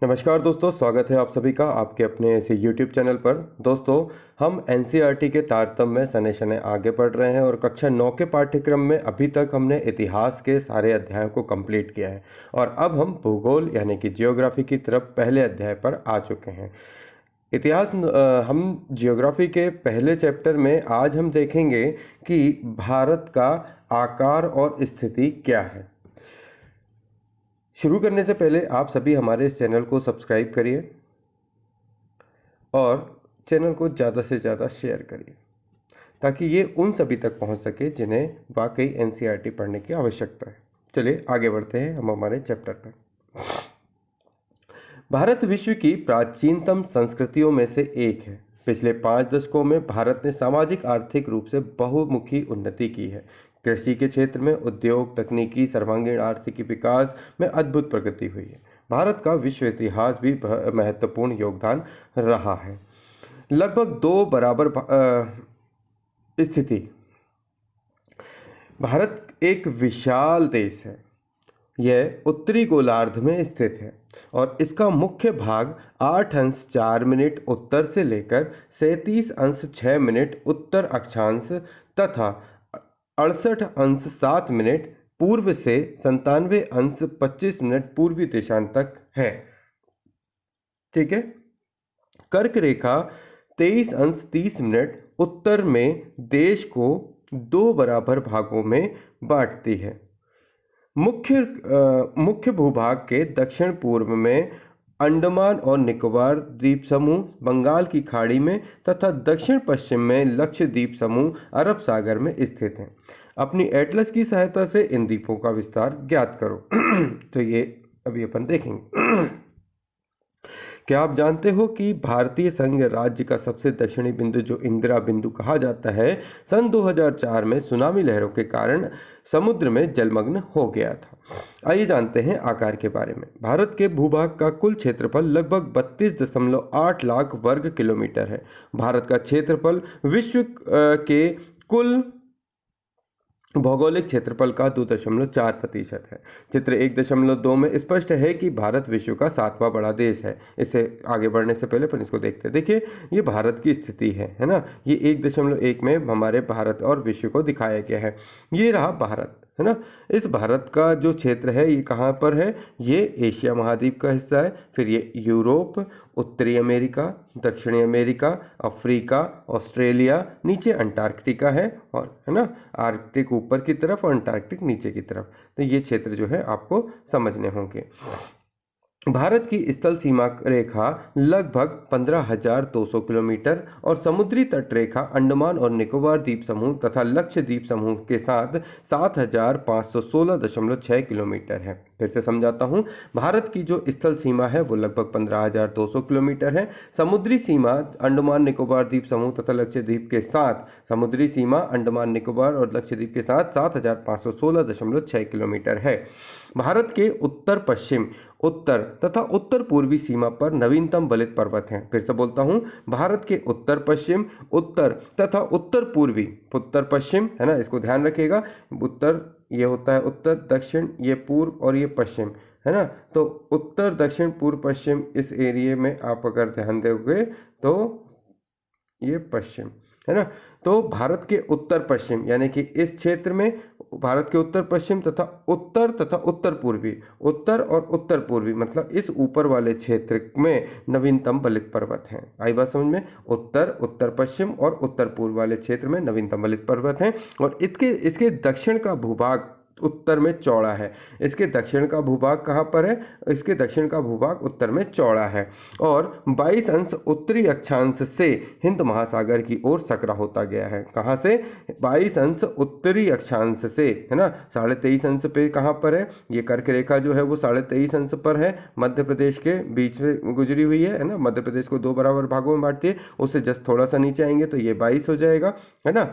नमस्कार दोस्तों, स्वागत है आप सभी का आपके अपने ऐसे YouTube चैनल पर। दोस्तों, हम एनसीईआरटी के तारतम्य में सने शने आगे बढ़ रहे हैं और कक्षा 9 के पाठ्यक्रम में अभी तक हमने इतिहास के सारे अध्यायों को कंप्लीट किया है और अब हम भूगोल यानी कि जियोग्राफी की तरफ पहले अध्याय पर आ चुके हैं। हम जियोग्राफी के पहले चैप्टर में आज हम देखेंगे कि भारत का आकार और स्थिति क्या है। शुरू करने से पहले आप सभी हमारे इस चैनल को सब्सक्राइब करिए और चैनल को ज़्यादा से ज़्यादा शेयर करिए ताकि ये उन सभी तक पहुंच सके जिन्हें वाकई एनसीईआरटी पढ़ने की आवश्यकता है। चलिए आगे बढ़ते हैं हम हमारे चैप्टर पर। भारत विश्व की प्राचीनतम संस्कृतियों में से एक है। पिछले 5 दशकों में भारत ने सामाजिक आर्थिक रूप से बहुमुखी उन्नति की है। कृषि के क्षेत्र में उद्योग, तकनीकी, सर्वांगीण आर्थिक विकास में अद्भुत प्रगति हुई है। भारत का विश्व इतिहास भी महत्वपूर्ण योगदान रहा है। लगभग दो बराबर स्थिति। भारत एक विशाल देश है। यह उत्तरी गोलार्ध में स्थित है और इसका मुख्य भाग 8 अंश 4 मिनट उत्तर से लेकर 37 अंश 6 मिनट उत्तर अक्षांश तथा 68 अंश 7 मिनट पूर्व से 97 अंश 25 मिनट पूर्वी देशांत तक है। ठीक है। कर्क रेखा 23 अंश 30 मिनट उत्तर में देश को 2 बराबर भागों में बांटती है। मुख्य भूभाग के दक्षिण पूर्व में अंडमान और निकोबार द्वीप समूह बंगाल की खाड़ी में तथा दक्षिण पश्चिम में लक्षद्वीप समूह अरब सागर में स्थित हैं। अपनी एटलस की सहायता से इन द्वीपों का विस्तार ज्ञात करो। तो ये अभी अपन देखेंगे। क्या आप जानते हो कि भारतीय संघ राज्य का सबसे दक्षिणी बिंदु जो इंदिरा बिंदु कहा जाता है, सन 2004 में सुनामी लहरों के कारण समुद्र में जलमग्न हो गया था। आइए जानते हैं आकार के बारे में। भारत के भूभाग का कुल क्षेत्रफल लगभग 32.8 लाख वर्ग किलोमीटर है। भारत का क्षेत्रफल विश्व के कुल भौगोलिक क्षेत्रफल का 2.4% है। चित्र 1.2 में स्पष्ट है कि भारत विश्व का 7वां बड़ा देश है। इससे आगे बढ़ने से पहले अपन इसको देखते हैं। देखिए, ये भारत की स्थिति है ना। ये 1.1 में हमारे भारत और विश्व को दिखाया गया है। ये रहा भारत, है ना। इस भारत का जो क्षेत्र है ये कहाँ पर है? ये एशिया महाद्वीप का हिस्सा है। फिर ये यूरोप, उत्तरी अमेरिका, दक्षिणी अमेरिका, अफ्रीका, ऑस्ट्रेलिया, नीचे अंटार्कटिका है और है ना, आर्कटिक ऊपर की तरफ और अंटार्कटिक नीचे की तरफ। तो ये क्षेत्र जो है आपको समझने होंगे। भारत की स्थल सीमा रेखा लगभग 15,200 किलोमीटर और समुद्री तट रेखा अंडमान और निकोबार द्वीप समूह तथा लक्षद्वीप समूह के साथ 7,516.6 किलोमीटर है। फिर से समझाता हूँ। भारत की जो स्थल सीमा है वो लगभग 15,200 किलोमीटर है। समुद्री सीमा अंडमान निकोबार द्वीप समूह तथा लक्षद्वीप के साथ समुद्री सीमा अंडमान निकोबार और लक्षद्वीप के साथ 7,516.6 किलोमीटर है। भारत के उत्तर पश्चिम, उत्तर तथा उत्तर पूर्वी सीमा पर नवीनतम बलित पर्वत हैं। फिर से बोलता हूँ। भारत के उत्तर पश्चिम, उत्तर तथा उत्तर पूर्वी, उत्तर पश्चिम है ना, इसको ध्यान रखिएगा। उत्तर ये होता है उत्तर, दक्षिण ये पूर्व और ये पश्चिम, है ना। तो उत्तर, दक्षिण, पूर्व, पश्चिम इस एरिया में आप अगर ध्यान दोगे तो ये पश्चिम है ना। तो भारत के उत्तर पश्चिम यानी कि इस क्षेत्र में भारत के उत्तर पश्चिम तथा उत्तर पूर्वी, उत्तर और उत्तर पूर्वी मतलब इस ऊपर वाले क्षेत्र में नवीनतम बलित पर्वत हैं। आई बात समझ में? उत्तर, उत्तर पश्चिम और उत्तर पूर्व वाले क्षेत्र में नवीनतम बलित पर्वत हैं और इसके दक्षिण का भूभाग उत्तर में चौड़ा है। इसके दक्षिण का भूभाग कहाँ पर है? इसके दक्षिण का भूभाग उत्तर में चौड़ा है और 22 अंश उत्तरी अक्षांश से हिंद महासागर की ओर सकरा होता गया है। कहाँ से? 22 अंश उत्तरी अक्षांश से, है ना। 23.5 अंश पे कहाँ पर है? ये कर्क रेखा जो है वो 23.5 अंश पर है। मध्य प्रदेश के बीच में गुजरी हुई है ना। मध्य प्रदेश को 2 बराबर भागों में बांटती है। उससे जस्ट थोड़ा सा नीचे आएंगे तो ये 22 हो जाएगा, है ना।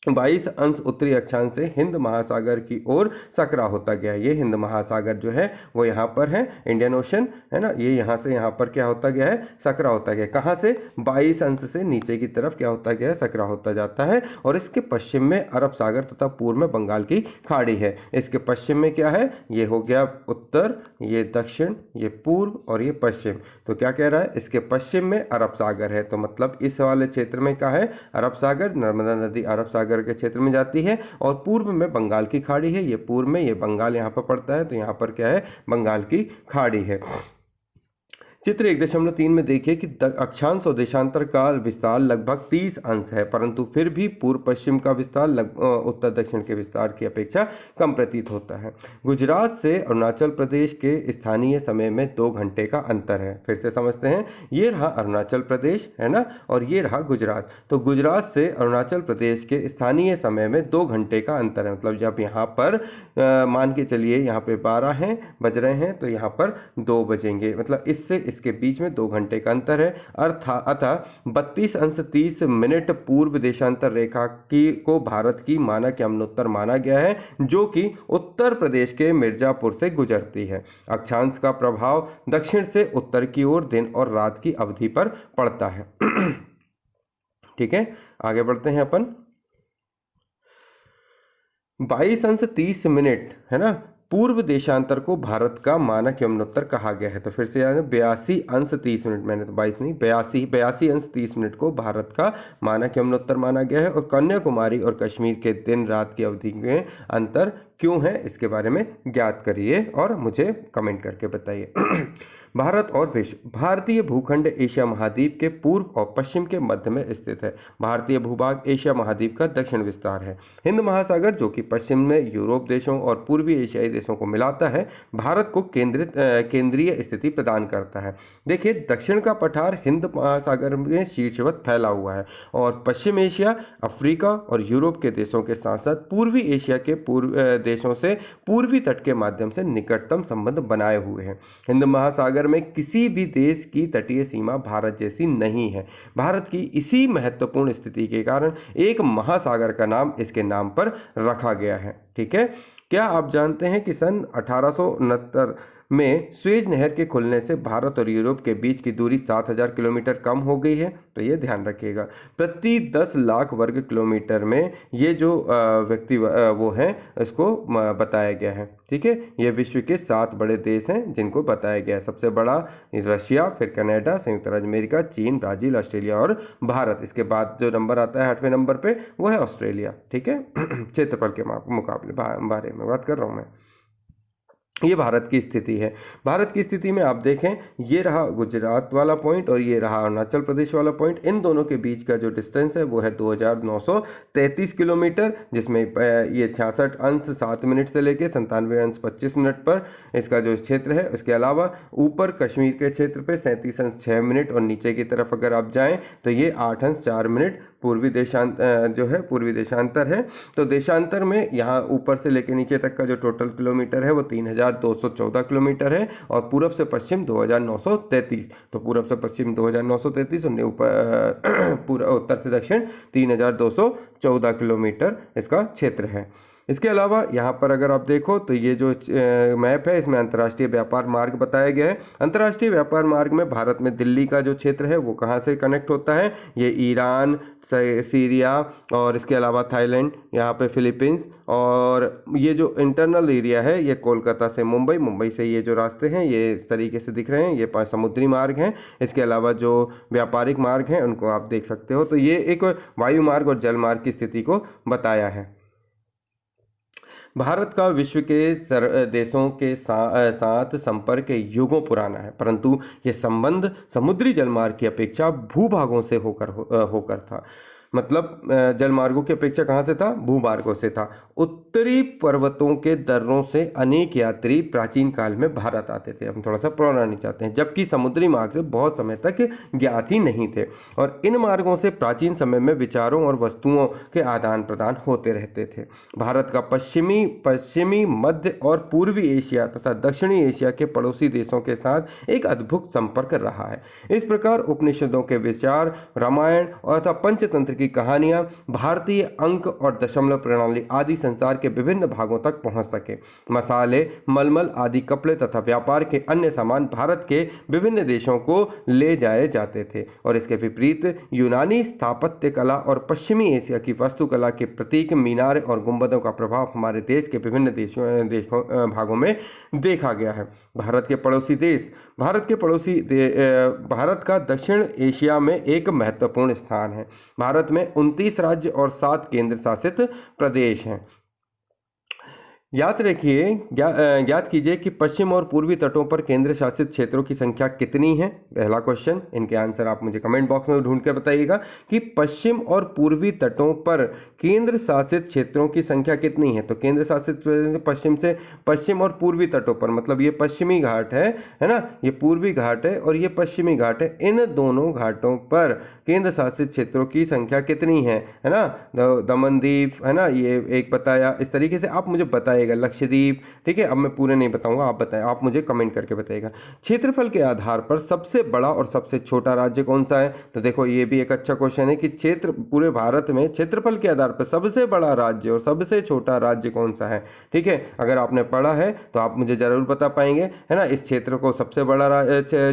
22 अंश उत्तरी अक्षांश से हिंद महासागर की ओर सकरा होता गया। ये हिंद महासागर जो है वो यहाँ पर है, इंडियन ओशन है ना, ये यहाँ से यहाँ पर क्या होता गया है, सकरा होता गया। कहाँ से? 22 अंश से नीचे की तरफ क्या होता गया है, सकरा होता जाता है। और इसके पश्चिम में अरब सागर तथा पूर्व में बंगाल की खाड़ी है। इसके पश्चिम में क्या है, ये हो गया उत्तर, ये दक्षिण, ये पूर्व और ये पश्चिम। तो क्या कह रहा है, इसके पश्चिम में अरब सागर है, तो मतलब इस वाले क्षेत्र में क्या है, अरब सागर, नर्मदा नदी अरब सागर के क्षेत्र में जाती है। और पूर्व में बंगाल की खाड़ी है, ये पूर्व में, ये बंगाल यहाँ पर पड़ता है, तो यहाँ पर क्या है, बंगाल की खाड़ी है। चित्र 1.3 में देखिए कि अक्षांश और देशांतर का विस्तार लगभग 30 अंश है, परंतु फिर भी पूर्व पश्चिम का विस्तार उत्तर दक्षिण के विस्तार की अपेक्षा कम प्रतीत होता है। गुजरात से अरुणाचल प्रदेश के स्थानीय समय में 2 घंटे का अंतर है। फिर से समझते हैं, ये रहा अरुणाचल प्रदेश है ना, और ये रहा गुजरात। तो गुजरात से अरुणाचल प्रदेश के स्थानीय समय में 2 घंटे का अंतर है। मतलब जब यहाँ पर मान के चलिए यहाँ पे 12 बज रहे हैं, तो यहाँ पर 2 बजेंगे, मतलब इससे इसके बीच में 2 घंटे का अंतर है। अतः 32 अंश 30 मिनट पूर्व देशांतर रेखा को भारत की मानक यमुनोत्तर माना गया है, जो कि उत्तर प्रदेश के मिर्जापुर से गुजरती है। अक्षांश का प्रभाव दक्षिण से उत्तर की ओर दिन और रात की अवधि पर पड़ता है। ठीक है, आगे बढ़ते हैं अपन। 22 अंश 30 मिनट है ना, पूर्व देशांतर को भारत का मानक यमुनोत्तर कहा गया है। तो फिर से याद है, 82 अंश 30 मिनट, मैंने तो 22 नहीं, 82 अंश 30 मिनट को भारत का मानक यमुनोत्तर माना गया है। और कन्याकुमारी और कश्मीर के दिन रात की अवधि में अंतर क्यों है, इसके बारे में ज्ञात करिए और मुझे कमेंट करके बताइए। भारत और विश्व। भारतीय भूखंड एशिया महाद्वीप के पूर्व और पश्चिम के मध्य में स्थित है। भारतीय भूभाग एशिया महाद्वीप का दक्षिण विस्तार है। हिंद महासागर, जो कि पश्चिम में यूरोप देशों और पूर्वी एशियाई देशों को मिलाता है, भारत को केंद्रीय स्थिति प्रदान करता है। देखिए, दक्षिण का पठार हिंद महासागर में शीर्षवत फैला हुआ है और पश्चिम एशिया, अफ्रीका और यूरोप के देशों के साथ साथ पूर्वी एशिया के देशों से पूर्वी तट के माध्यम से निकटतम संबंध बनाए हुए हैं। हिंद महासागर में किसी भी देश की तटीय सीमा भारत जैसी नहीं है। भारत की इसी महत्वपूर्ण स्थिति के कारण एक महासागर का नाम इसके नाम पर रखा गया है। ठीक है, क्या आप जानते हैं कि सन 1869 में स्वेज नहर के खुलने से भारत और यूरोप के बीच की दूरी 7000 किलोमीटर कम हो गई है? तो ये ध्यान रखिएगा। प्रति 10 लाख वर्ग किलोमीटर में ये जो व्यक्ति वो हैं, इसको बताया गया है। ठीक है, ये विश्व के 7 बड़े देश हैं जिनको बताया गया है। सबसे बड़ा रशिया, फिर कनाडा, संयुक्त राज्य अमेरिका, चीन, ब्राजील, ऑस्ट्रेलिया और भारत। इसके बाद जो नंबर आता है 8वें नंबर पे, वो है ऑस्ट्रेलिया। ठीक है, क्षेत्रफल के मुकाबले बारे में बात कर रहा हूँ मैं। ये भारत की स्थिति है। भारत की स्थिति में आप देखें, ये रहा गुजरात वाला पॉइंट और ये रहा अरुणाचल प्रदेश वाला पॉइंट। इन दोनों के बीच का जो डिस्टेंस है वो है 2933 किलोमीटर, जिसमें ये 66 अंश 7 मिनट से लेके 97 अंश 25 मिनट पर इसका जो क्षेत्र है। इसके अलावा ऊपर कश्मीर के क्षेत्र पे 37 अंश 6 मिनट और नीचे की तरफ अगर आप जाएँ तो ये 8 अंश 4 मिनट पूर्वी देशांतर है। तो देशांतर में यहाँ ऊपर से लेकर नीचे तक का जो टोटल किलोमीटर है वो 3214 किलोमीटर है और पूरब से पश्चिम 2933। तो पूरब से पश्चिम 2933 और पूरा उत्तर से दक्षिण 3214 किलोमीटर इसका क्षेत्र है। इसके अलावा यहाँ पर अगर आप देखो तो ये जो मैप है, इसमें अंतर्राष्ट्रीय व्यापार मार्ग बताया गया है। अंतर्राष्ट्रीय व्यापार मार्ग में भारत में दिल्ली का जो क्षेत्र है वो कहाँ से कनेक्ट होता है? ये ईरान, सीरिया और इसके अलावा थाईलैंड, यहाँ पे फिलीपींस, और ये जो इंटरनल एरिया है ये कोलकाता से मुंबई, मुंबई से ये जो रास्ते हैं ये इस तरीके से दिख रहे हैं, ये 5 समुद्री मार्ग हैं। इसके अलावा जो व्यापारिक मार्ग हैं उनको आप देख सकते हो। तो ये एक वायु मार्ग और जल मार्ग की स्थिति को बताया है। भारत का विश्व के देशों के साथ संपर्क युगों पुराना है, परंतु यह संबंध समुद्री जलमार्ग की अपेक्षा भूभागों से होकर था। मतलब जलमार्गों की अपेक्षा कहाँ से था? भूमार्गों से था। उत्तरी पर्वतों के दर्रों से अनेक यात्री प्राचीन काल में भारत आते थे। हम थोड़ा सा पौराणिक चाहते हैं, जबकि समुद्री मार्ग से बहुत समय तक ज्ञात ही नहीं थे और इन मार्गों से प्राचीन समय में विचारों और वस्तुओं के आदान प्रदान होते रहते थे। भारत का पश्चिमी मध्य और पूर्वी एशिया तथा दक्षिणी एशिया के पड़ोसी देशों के साथ एक अद्भुत संपर्क रहा है। इस प्रकार उपनिषदों के विचार, रामायण और पंचतंत्र की कहानियाँ, भारतीय अंक और दशमलव प्रणाली आदि संसार के विभिन्न भागों तक पहुँच सके। मसाले, मलमल आदि कपड़े तथा व्यापार के अन्य सामान भारत के विभिन्न देशों को ले जाए जाते थे। और इसके विपरीत यूनानी स्थापत्य कला और पश्चिमी एशिया की वास्तुकला के प्रतीक मीनार और गुंबदों का प्रभाव हमारे देश के विभिन्न भागों में देखा गया है। भारत के पड़ोसी देश, भारत का दक्षिण एशिया में एक महत्वपूर्ण स्थान है। भारत में 29 राज्य और 7 केंद्र शासित प्रदेश हैं। याद रखिए, ज्ञात कीजिए कि पश्चिम और पूर्वी तटों पर केंद्र शासित क्षेत्रों की संख्या कितनी है। पहला क्वेश्चन, इनके आंसर आप मुझे कमेंट बॉक्स में ढूंढ के बताइएगा कि पश्चिम और पूर्वी तटों पर केंद्र शासित क्षेत्रों की संख्या कितनी है। तो केंद्र शासित पश्चिम से पश्चिम और पूर्वी तटों पर, मतलब ये पश्चिमी घाट है ना, ये पूर्वी घाट है और ये पश्चिमी घाट है। इन दोनों घाटों पर केंद्र शासित क्षेत्रों की संख्या कितनी है ना। दमन द्वीप है ना, ये एक बताया। इस तरीके से आप मुझे बताइए, लक्षद्वीप, ठीक है। अब मैं पूरे नहीं बताऊंगा, आप बताएं, आप मुझे कमेंट करके बताइएगा। क्षेत्रफल के आधार पर सबसे बड़ा और सबसे छोटा राज्य कौन सा है। तो देखो, ये भी एक अच्छा क्वेश्चन है कि पूरे भारत में क्षेत्रफल के आधार पर सबसे बड़ा राज्य और सबसे छोटा राज्य कौन सा है। ठीक है, अगर आपने पढ़ा है तो आप मुझे जरूर बता पाएंगे, है ना। इस क्षेत्र को सबसे बड़ा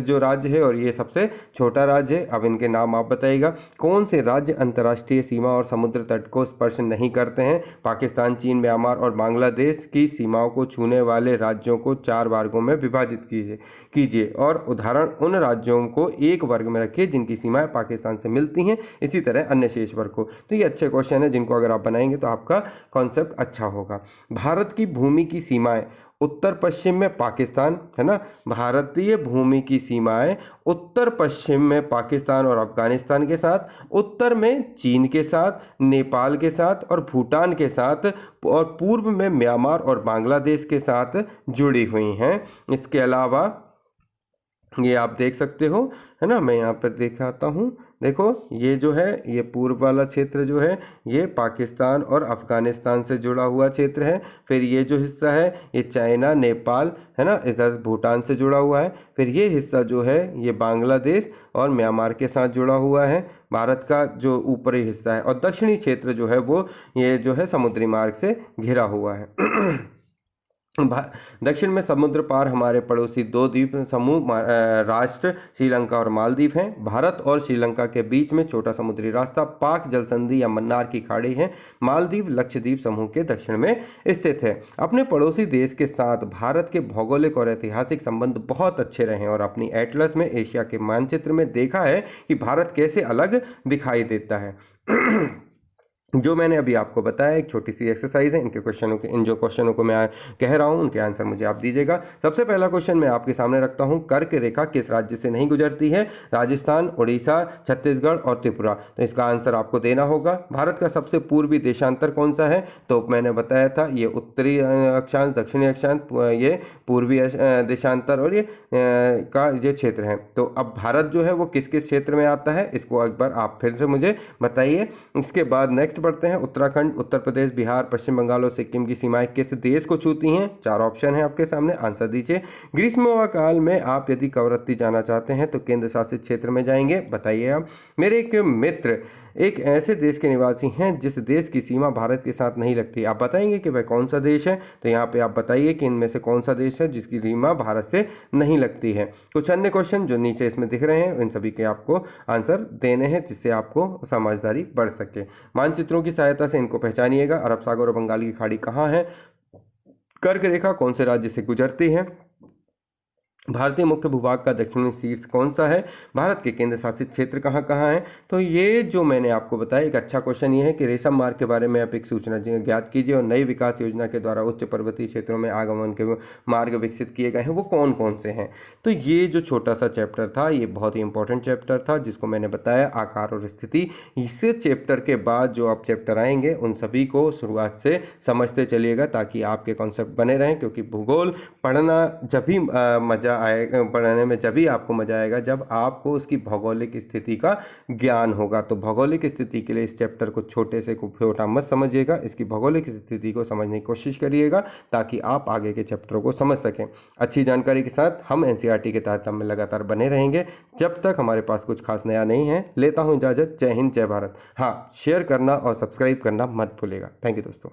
जो राज्य है और ये सबसे छोटा राज्य है। अब इनके नाम आप बताइएगा। कौन से राज्य अंतर्राष्ट्रीय सीमा और समुद्र तट को स्पर्श नहीं करते हैं। पाकिस्तान, चीन, म्यांमार और बांग्लादेश की सीमाओं को छूने वाले राज्यों को 4 वर्गों में विभाजित कीजिए और उदाहरण उन राज्यों को एक वर्ग में रखिए जिनकी सीमाएं पाकिस्तान से मिलती हैं, इसी तरह अन्य शेष वर्ग को। तो ये अच्छे क्वेश्चन है जिनको अगर आप बनाएंगे तो आपका कॉन्सेप्ट अच्छा होगा। भारत की भूमि की सीमाएं उत्तर पश्चिम में पाकिस्तान, है ना। भारतीय भूमि की सीमाएं उत्तर पश्चिम में पाकिस्तान और अफगानिस्तान के साथ, उत्तर में चीन के साथ, नेपाल के साथ और भूटान के साथ, और पूर्व में म्यांमार और बांग्लादेश के साथ जुड़ी हुई हैं। इसके अलावा ये आप देख सकते हो, है ना। मैं यहाँ पर दिखाता हूँ, देखो ये जो है, ये पूर्व वाला क्षेत्र जो है ये पाकिस्तान और अफगानिस्तान से जुड़ा हुआ क्षेत्र है। फिर ये जो हिस्सा है ये चाइना, नेपाल, है ना, इधर भूटान से जुड़ा हुआ है। फिर ये हिस्सा जो है ये बांग्लादेश और म्यांमार के साथ जुड़ा हुआ है, भारत का जो ऊपरी हिस्सा है। और दक्षिणी क्षेत्र जो है वो ये जो है समुद्री मार्ग से घिरा हुआ है। दक्षिण में समुद्र पार हमारे पड़ोसी 2 द्वीप समूह राष्ट्र श्रीलंका और मालदीव हैं। भारत और श्रीलंका के बीच में छोटा समुद्री रास्ता पाक जल संधि या मन्नार की खाड़ी है। मालदीव लक्षद्वीप समूह के दक्षिण में स्थित है। अपने पड़ोसी देश के साथ भारत के भौगोलिक और ऐतिहासिक संबंध बहुत अच्छे रहे और अपनी एटलस में एशिया के मानचित्र में देखा है कि भारत कैसे अलग दिखाई देता है। जो मैंने अभी आपको बताया एक छोटी सी एक्सरसाइज है। इन जो क्वेश्चनों को मैं कह रहा हूं उनके आंसर मुझे आप दीजिएगा। सबसे पहला क्वेश्चन मैं आपके सामने रखता हूं, कर्क रेखा किस राज्य से नहीं गुजरती है। राजस्थान, उड़ीसा, छत्तीसगढ़ और त्रिपुरा। तो इसका आंसर आपको देना होगा। भारत का सबसे पूर्वी देशांतर कौन सा है। तो मैंने बताया था ये उत्तरी अक्षांश, दक्षिणी अक्षांश, ये पूर्वी देशांतर और ये क्षेत्र है। तो अब भारत जो है वो किस किस क्षेत्र में आता है, इसको एक बार आप फिर से मुझे बताइए। इसके बाद नेक्स्ट बढ़ते हैं। उत्तराखंड, उत्तर प्रदेश, बिहार, पश्चिम बंगाल और सिक्किम की सीमाएं किस देश को छूती हैं। 4 ऑप्शन है आपके सामने, आंसर दीजिए। ग्रीष्मकाल में आप यदि कवरत्ती जाना चाहते हैं तो केंद्र शासित क्षेत्र में जाएंगे, बताइए आप। मेरे एक मित्र एक ऐसे देश के निवासी हैं जिस देश की सीमा भारत के साथ नहीं लगती। आप बताएंगे कि वह कौन सा देश है। तो यहाँ पे आप बताइए कि इनमें से कौन सा देश है जिसकी सीमा भारत से नहीं लगती है। कुछ अन्य क्वेश्चन जो नीचे इसमें दिख रहे हैं इन सभी के आपको आंसर देने हैं जिससे आपको समझदारी बढ़ सके। मानचित्रों की सहायता से इनको पहचानिएगा। अरब सागर और बंगाल की खाड़ी कहाँ है। कर्क रेखा कौन से राज्य से गुजरती है। भारतीय मुख्य भूभाग का दक्षिणी शीर्ष कौन सा है। भारत के केंद्र शासित क्षेत्र कहाँ कहाँ हैं। तो ये जो मैंने आपको बताया एक अच्छा क्वेश्चन ये है कि रेशम मार्ग के बारे में आप एक सूचना ज्ञात कीजिए और नई विकास योजना के द्वारा उच्च पर्वतीय क्षेत्रों में आगमन के मार्ग विकसित किए गए हैं वो कौन कौन से हैं। तो ये जो छोटा सा चैप्टर था ये बहुत ही इंपॉर्टेंट चैप्टर था जिसको मैंने बताया आकार और स्थिति। इस चैप्टर के बाद जो आप चैप्टर आएंगे उन सभी को शुरुआत से समझते चलिएगा ताकि आपके कॉन्सेप्ट बने रहें, क्योंकि भूगोल पढ़ना जब भी मज़ा पढ़ने में जब ही आपको मज़ा आएगा जब आपको उसकी भौगोलिक स्थिति का ज्ञान होगा। तो भौगोलिक स्थिति के लिए इस चैप्टर को छोटे से छोटा मत समझिएगा, इसकी भौगोलिक स्थिति को समझने की कोशिश करिएगा ताकि आप आगे के चैप्टरों को समझ सकें। अच्छी जानकारी के साथ हम एनसीईआरटी के तारतम्य में लगातार बने रहेंगे जब तक हमारे पास कुछ खास नया नहीं है। लेता हूँ इजाज़त। जय हिंद, जय भारत। हाँ, शेयर करना और सब्सक्राइब करना मत भूलिएगा। थैंक यू दोस्तों।